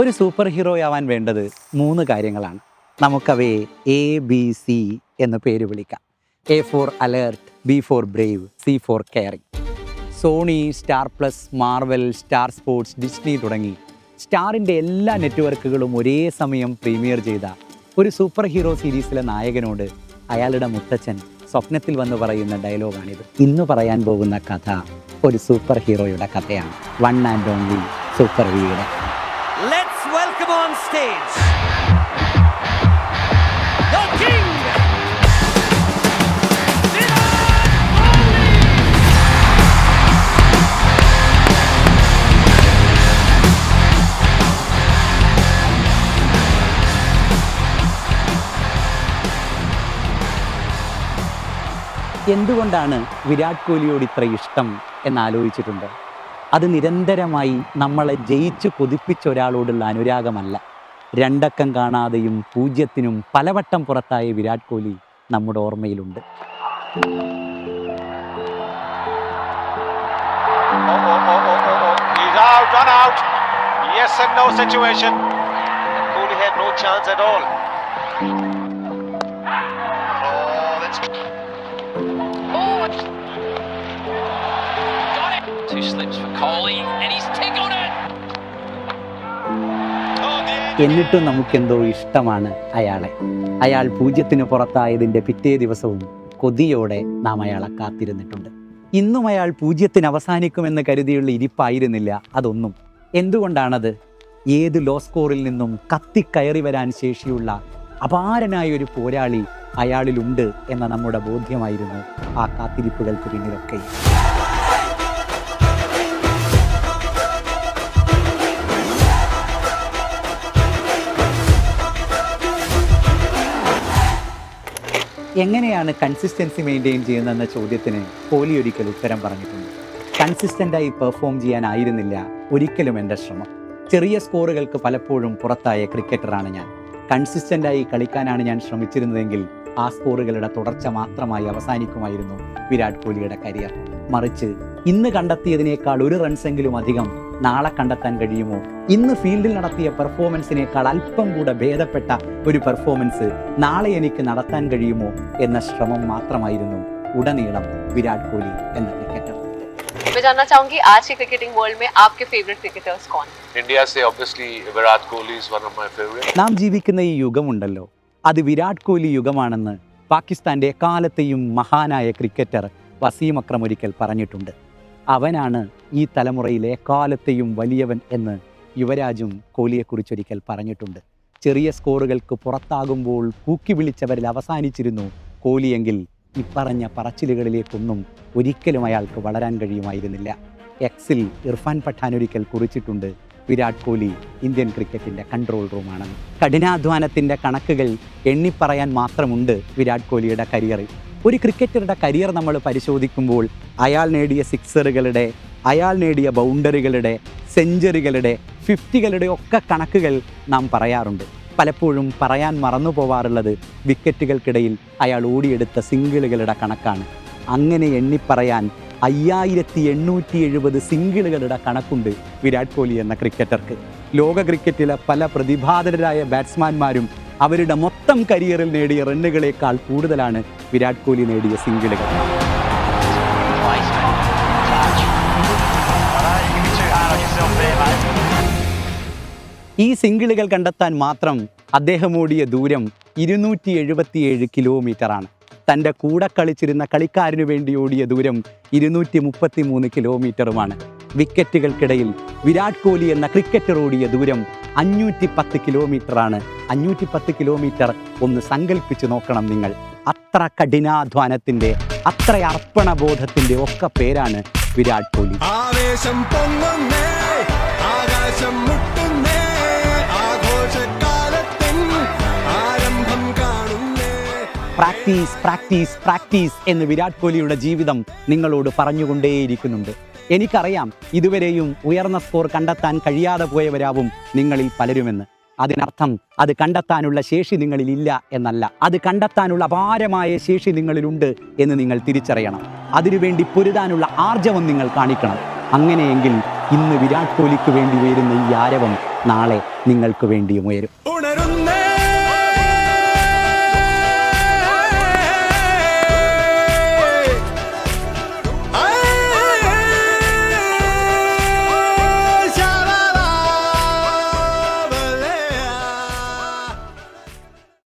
ഒരു സൂപ്പർ ഹീറോയാവാൻ വേണ്ടത് 3 കാര്യങ്ങളാണ്. നമുക്കവയെ ABC എന്ന് പേര് വിളിക്കാം. A for alert, B for brave, C for caring. Sony, Star Plus, Marvel, Star Sports, Disney തുടങ്ങി സ്റ്റാറിൻ്റെ എല്ലാ നെറ്റ്വർക്കുകളും ഒരേ സമയം പ്രീമിയർ ചെയ്ത ഒരു സൂപ്പർ ഹീറോ സീരീസിലെ നായകനോട് അയാളുടെ മുത്തച്ഛൻ സ്വപ്നത്തിൽ വന്ന് പറയുന്ന ഡയലോഗാണിത്. ഇന്ന് പറയാൻ പോകുന്ന കഥ ഒരു സൂപ്പർ ഹീറോയുടെ കഥയാണ്. വൺ ആൻഡ് ഓൺലി സൂപ്പർ വിയുടെ. Let's welcome on stage the King, Virat Kohli. എന്തുകൊണ്ടാണ് വിരാട് കോഹ്ലിയോട് ഇത്ര ഇഷ്ടം എന്നാലോചിച്ചിട്ടുണ്ട്? അത് നിരന്തരമായി നമ്മളെ ജയിച്ചു കൊതിപ്പിച്ച ഒരാളോടുള്ള അനുരാഗമല്ല. 2 അക്കം കാണാതെയും 0-നും പലവട്ടം പുറത്തായ വിരാട് കോഹ്ലി നമ്മുടെ ഓർമ്മയിലുണ്ട്. He's out, run out. Yes and no situation. Kohli had no chance at all. Oh, that's... Two slips for Kohli and he's tickled it. എന്നിട്ടും നമുക്കെന്തോ ഇഷ്ടമാണ് അയാളെ. അയാൾ 0-ന് പുറത്തായതിൻ്റെ പിറ്റേ ദിവസവും കൊതിയോടെ നാം അയാളെ കാത്തിരുന്നിട്ടുണ്ട്. ഇന്നും അയാൾ 0-ന് അവസാനിക്കുമെന്ന് കരുതിയുള്ള ഇരിപ്പായിരുന്നില്ല അതൊന്നും. എന്തുകൊണ്ടാണത്? ഏത് ലോ സ്കോറിൽ നിന്നും കത്തിക്കയറി വരാൻ ശേഷിയുള്ള അപാരനായ ഒരു പോരാളി അയാളിലുണ്ട് എന്ന നമ്മുടെ ബോധ്യമായിരുന്നു ആ കാത്തിരിപ്പുകൾക്ക് പിന്നിലൊക്കെ. എങ്ങനെയാണ് കൺസിസ്റ്റൻസി മെയിൻറ്റെയിൻ ചെയ്യുന്നതെന്ന ചോദ്യത്തിന് കോഹ്ലി ഒരിക്കൽ ഉത്തരം പറഞ്ഞിട്ടുണ്ട്. കൺസിസ്റ്റൻ്റായി പെർഫോം ചെയ്യാനായിരുന്നില്ല ഒരിക്കലും എൻ്റെ ശ്രമം. ചെറിയ സ്കോറുകൾക്ക് പലപ്പോഴും പുറത്തായ ക്രിക്കറ്ററാണ് ഞാൻ. കൺസിസ്റ്റൻ്റായി കളിക്കാനാണ് ഞാൻ ശ്രമിച്ചിരുന്നതെങ്കിൽ ആ സ്കോറുകളുടെ തുടർച്ച മാത്രമായി അവസാനിക്കുമായിരുന്നു വിരാട് കോഹ്ലിയുടെ കരിയർ. മറിച്ച് ഇന്ന് കണ്ടെത്തിയതിനേക്കാൾ 1 റൺസെങ്കിലും അധികം നാളെ കണ്ടെത്താൻ കഴിയുമോ? ഇന്ന് ഫീൽഡിൽ നടത്തിയ പെർഫോമൻസിനേക്കാൾ അല്പം കൂടെ ഭേദപ്പെട്ട ഒരു പെർഫോമൻസ് നാളെ എനിക്ക് നടത്താൻ കഴിയുമോ എന്ന ശ്രമം മാത്രമായിരുന്നു ഉടനീളം വിരാട് കോഹ്ലി എന്ന ക്രിക്കറ്റർ. मैं जानना चाहूंगी आज के क्रिकेटिंग वर्ल्ड में आपके फेवरेट क्रिकेटर्स कौन? India से obviously Virat Kohli is one of my favorites. നാം ജീവിക്കുന്ന ഈ യുഗമുണ്ടല്ലോ, അത് വിരാട് കോഹ്ലി യുഗമാണെന്ന് പാകിസ്ഥാൻ്റെ എക്കാലത്തെയും മഹാനായ ക്രിക്കറ്റർ വസീം അക്രം ഒരിക്കൽ പറഞ്ഞിട്ടുണ്ട്. അവനാണ് ഈ തലമുറയിലെ എക്കാലത്തെയും വലിയവൻ എന്ന് യുവരാജും കോഹ്ലിയെക്കുറിച്ചൊരിക്കൽ പറഞ്ഞിട്ടുണ്ട്. ചെറിയ സ്കോറുകൾക്ക് പുറത്താകുമ്പോൾ കൂക്കി വിളിച്ചവരിൽ അവസാനിച്ചിരുന്നു കോഹ്ലിയെങ്കിൽ ഇപ്പറഞ്ഞ പറച്ചിലുകളിലേക്കൊന്നും ഒരിക്കലും അയാൾക്ക് വളരാൻ കഴിയുമായിരുന്നില്ല. എക്സിൽ ഇർഫാൻ പഠാൻ ഒരിക്കൽ കുറിച്ചിട്ടുണ്ട്, വിരാട് കോഹ്ലി ഇന്ത്യൻ ക്രിക്കറ്റിൻ്റെ കൺട്രോൾ റൂമാണെന്ന്. കഠിനാധ്വാനത്തിൻ്റെ കണക്കുകൾ എണ്ണിപ്പറയാൻ മാത്രമുണ്ട് വിരാട് കോഹ്ലിയുടെ കരിയറിൽ. ഒരു ക്രിക്കറ്ററുടെ കരിയർ നമ്മൾ പരിശോധിക്കുമ്പോൾ അയാൾ നേടിയ സിക്സറുകളുടെ, അയാൾ നേടിയ ബൗണ്ടറികളുടെ, സെഞ്ചുറികളുടെ, 50കളുടെ ഒക്കെ കണക്കുകൾ നാം പറയാറുണ്ട്. പലപ്പോഴും പറയാൻ മറന്നു പോവാറുള്ളത് വിക്കറ്റുകൾക്കിടയിൽ അയാൾ ഓടിയെടുത്ത സിംഗിളുകളുടെ കണക്കാണ്. അങ്ങനെ എണ്ണിപ്പറയാൻ 5870 സിംഗിളുകളുടെ കണക്കുണ്ട് വിരാട് കോഹ്ലി എന്ന ക്രിക്കറ്റർക്ക്. ലോക ക്രിക്കറ്റിലെ പല പ്രതിഭാധനരായ ബാറ്റ്സ്മാൻമാരും അവരുടെ മൊത്തം കരിയറിൽ നേടിയ റണ്ണുകളേക്കാൾ കൂടുതലാണ് വിരാട് കോഹ്ലി നേടിയ സിംഗിളുകൾ. ഈ സിംഗിളുകൾ കണ്ടെത്താൻ മാത്രം അദ്ദേഹം ഓടിയ ദൂരം 277 കിലോമീറ്ററാണ്. തൻ്റെ കൂടെ കളിച്ചിരുന്ന കളിക്കാരനു വേണ്ടി ഓടിയ ദൂരം 233 കിലോമീറ്ററുമാണ്. വിക്കറ്റുകൾക്കിടയിൽ വിരാട് കോഹ്ലി എന്ന ക്രിക്കറ്റർ ഓടിയ ദൂരം 510 കിലോമീറ്ററാണ്. 510 കിലോമീറ്റർ ഒന്ന് സങ്കല്പിച്ച് നോക്കണം നിങ്ങൾ. അത്ര കഠിനാധ്വാനത്തിൻ്റെ, അത്ര അർപ്പണബോധത്തിൻ്റെ ഒക്കെ പേരാണ് വിരാട് കോഹ്ലി. ആവേശം പൊങ്ങുന്നേ, ആകാശം മുട്ടുന്നേ, ആഘോഷകാലത്തിൻ ആരംഭം കാണുന്നേ. പ്രാക്ടീസ് പ്രാക്ടീസ് പ്രാക്ടീസ് എന്ന് വിരാട് കോഹ്ലിയുടെ ജീവിതം നിങ്ങളോട് പറഞ്ഞുകൊണ്ടേയിരിക്കുന്നുണ്ട്. എനിക്കറിയാം ഇതുവരെയും ഉയർന്ന സ്കോർ കണ്ടെത്താൻ കഴിയാതെ പോയവരാവും നിങ്ങളിൽ പലരുമെന്ന്. അതിനർത്ഥം അത് കണ്ടെത്താനുള്ള ശേഷി നിങ്ങളിലില്ല എന്നല്ല, അത് കണ്ടെത്താനുള്ള അപാരമായ ശേഷി നിങ്ങളിലുണ്ട് എന്ന് നിങ്ങൾ തിരിച്ചറിയണം. അതിനുവേണ്ടി പൊരുതാനുള്ള ആർജവം നിങ്ങൾ കാണിക്കണം. അങ്ങനെയെങ്കിൽ ഇന്ന് വിരാട് കോഹ്ലിക്ക് വേണ്ടി ഉയരുന്ന ഈ ആരവം നാളെ നിങ്ങൾക്ക് വേണ്ടിയും ഉയരും. ഉണരുന്നേ